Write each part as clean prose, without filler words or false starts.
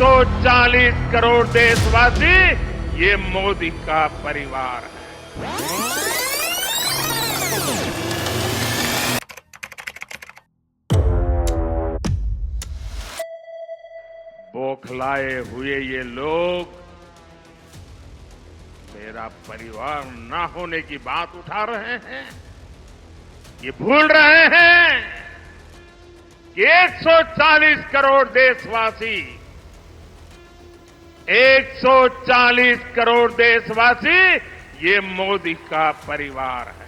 140 करोड़ देशवासी ये मोदी का परिवार है। बौखलाए हुए ये लोग मेरा परिवार ना होने की बात उठा रहे हैं। ये भूल रहे हैं कि 140 करोड़ देशवासी 140 करोड़ देशवासी ये मोदी का परिवार है।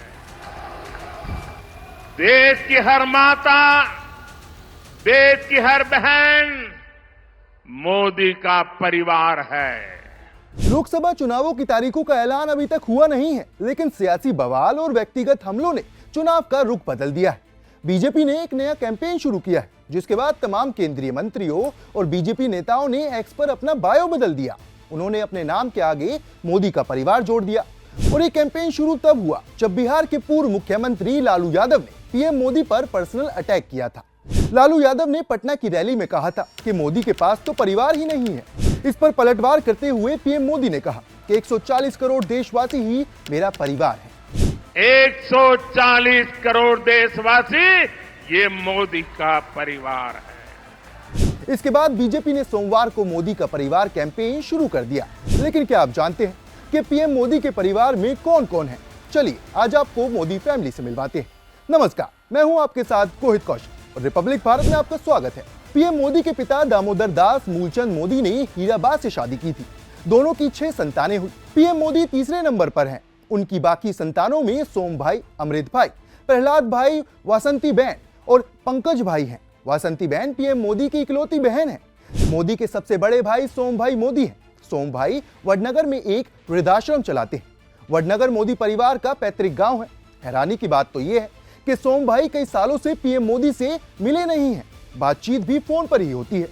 देश की हर माता, देश की हर बहन मोदी का परिवार है। लोकसभा चुनावों की तारीखों का ऐलान अभी तक हुआ नहीं है, लेकिन सियासी बवाल और व्यक्तिगत हमलों ने चुनाव का रुख बदल दिया है। बीजेपी ने एक नया कैंपेन शुरू किया है, जिसके बाद तमाम केंद्रीय मंत्रियों और बीजेपी नेताओं ने एक्स पर अपना बायो बदल दिया। उन्होंने अपने नाम के आगे मोदी का परिवार जोड़ दिया। और ये कैंपेन शुरू तब हुआ जब बिहार के पूर्व मुख्यमंत्री लालू यादव ने पीएम मोदी पर पर्सनल अटैक किया था। लालू यादव ने पटना की रैली में कहा था कि मोदी के पास तो परिवार ही नहीं है। इस पर पलटवार करते हुए पीएम मोदी ने कहा कि 140 करोड़ देशवासी ही मेरा परिवार है। 140 करोड़ देशवासी ये मोदी का परिवार है। इसके बाद बीजेपी ने सोमवार को मोदी का परिवार कैंपेन शुरू कर दिया। लेकिन क्या आप जानते हैं कि पीएम मोदी के परिवार में कौन कौन है? चलिए आज आपको मोदी फैमिली से मिलवाते हैं। नमस्कार, मैं हूं आपके साथ कोहित कौशिक और रिपब्लिक भारत में आपका स्वागत है। पीएम मोदी के पिता दामोदर दास मूलचंद मोदी ने हीराबा से शादी की थी। दोनों की 6 संतानें हुई। पीएम मोदी तीसरे नंबर पर हैं। उनकी बाकी संतानों में सोम भाई, अमृत भाई, प्रहलाद भाई, वासंती बहन और पंकज भाई हैं। वासंती बहन पीएम मोदी की इकलौती बहन है। मोदी के सबसे बड़े भाई सोम भाई मोदी हैं। सोम भाई वडनगर में एक वृद्धाश्रम चलाते हैं। वडनगर मोदी परिवार का पैतृक गांव है। हैरानी की बात तो यह है कि सोम भाई कई सालों से पीएम मोदी से मिले नहीं हैं। बातचीत भी फोन पर ही होती है।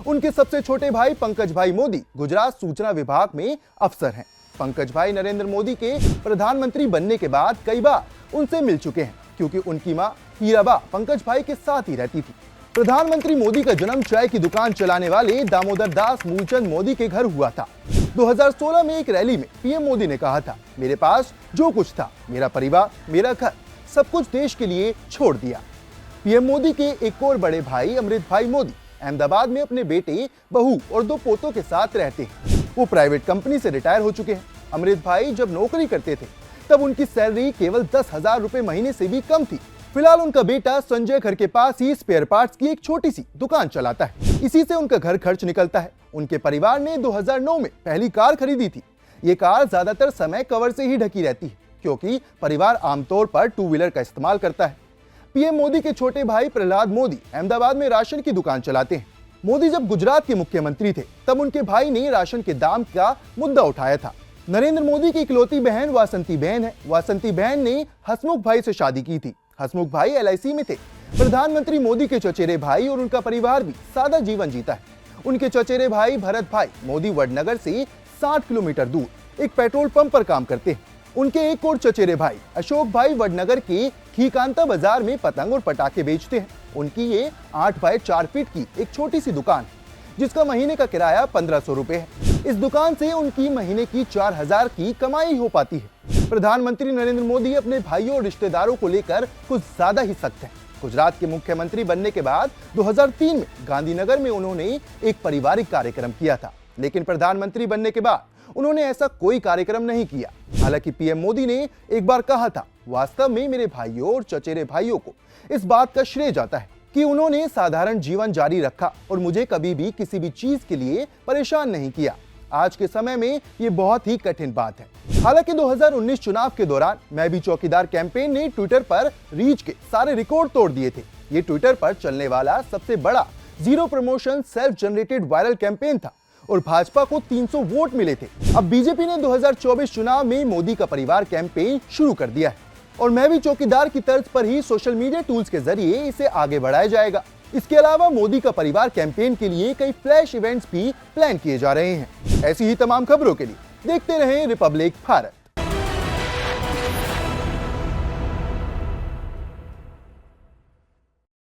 उनके सबसे छोटे भाई पंकज भाई मोदी गुजरात सूचना विभाग में अफसर हैं। पंकज भाई नरेंद्र मोदी के प्रधानमंत्री बनने के बाद कई बार उनसे मिल चुके हैं, क्योंकि उनकी मां हीराबा पंकज भाई के साथ ही रहती थी। प्रधानमंत्री मोदी का जन्म चाय की दुकान चलाने वाले दामोदर दास मूलचंद मोदी के घर हुआ था। 2016 में एक रैली में पीएम मोदी ने कहा था, मेरे पास जो कुछ था, मेरा परिवार, मेरा घर, सब कुछ देश के लिए छोड़ दिया। पीएम मोदी के एक और बड़े भाई अमृत भाई मोदी अहमदाबाद में अपने बेटे, बहू और 2 पोतों के साथ रहते हैं। वो प्राइवेट कंपनी से रिटायर हो चुके हैं। अमृत भाई जब नौकरी करते थे तब उनकी सैलरी केवल 10,000 रुपए महीने से भी कम थी। फिलहाल उनका बेटा संजय घर के पास ही स्पेयर पार्ट्स की एक छोटी सी दुकान चलाता है। इसी से उनका घर खर्च निकलता है। उनके परिवार ने 2009 में पहली कार खरीदी थी। ये कार ज्यादातर समय कवर से ही ढकी रहती है, क्योंकि परिवार आमतौर पर 2 व्हीलर का इस्तेमाल करता है। पीएम मोदी के छोटे भाई प्रहलाद मोदी अहमदाबाद में राशन की दुकान चलाते हैं। मोदी जब गुजरात के मुख्यमंत्री थे तब उनके भाई ने राशन के दाम का मुद्दा उठाया था। नरेंद्र मोदी की इकलौती बहन वासंती बहन है। वासंती बहन ने हसमुख भाई से शादी की थी। हसमुख भाई LIC में थे। प्रधानमंत्री मोदी के चचेरे भाई और उनका परिवार भी सादा जीवन जीता है। उनके चचेरे भाई भरत भाई मोदी वडनगर से 60 किलोमीटर दूर एक पेट्रोल पंप पर काम करते हैं। उनके एक और चचेरे भाई अशोक भाई वडनगर के खीकांता बाजार में पतंग और पटाखे बेचते हैं। उनकी ये 8 बाय 4 फीट की एक छोटी सी दुकान है, जिसका महीने का किराया 1500 रुपए है। इस दुकान से उनकी महीने की 4000 की कमाई हो पाती है। प्रधानमंत्री नरेंद्र मोदी अपने भाइयों और रिश्तेदारों को लेकर कुछ ज्यादा ही सख्त हैं। गुजरात के मुख्यमंत्री बनने के बाद 2003 में गांधीनगर में उन्होंने एक पारिवारिक कार्यक्रम किया था, लेकिन प्रधानमंत्री बनने के बाद उन्होंने ऐसा कोई कार्यक्रम नहीं किया। हालांकि पीएम मोदी ने एक बार कहा था, वास्तव में मेरे भाइयों और चचेरे भाइयों को इस बात का श्रेय जाता है कि उन्होंने साधारण जीवन जारी रखा और मुझे कभी भी किसी भी चीज के लिए परेशान नहीं किया। आज के समय में ये बहुत ही कठिन बात है। हालांकि 2019 चुनाव के दौरान मैं भी चौकीदार कैंपेन ने ट्विटर पर रीच के सारे रिकॉर्ड तोड़ दिए थे। ये ट्विटर पर चलने वाला सबसे बड़ा zero promotion self generated viral campaign था और भाजपा को 300 वोट मिले थे। अब बीजेपी ने 2024 चुनाव में मोदी का परिवार कैंपेन शुरू कर दिया है और मैं भी चौकीदार की तर्ज पर ही सोशल मीडिया टूल्स के जरिए इसे आगे बढ़ाया जाएगा। इसके अलावा मोदी का परिवार कैंपेन के लिए कई फ्लैश इवेंट्स भी प्लान किए जा रहे हैं। ऐसी ही तमाम खबरों के लिए देखते रहें रिपब्लिक भारत।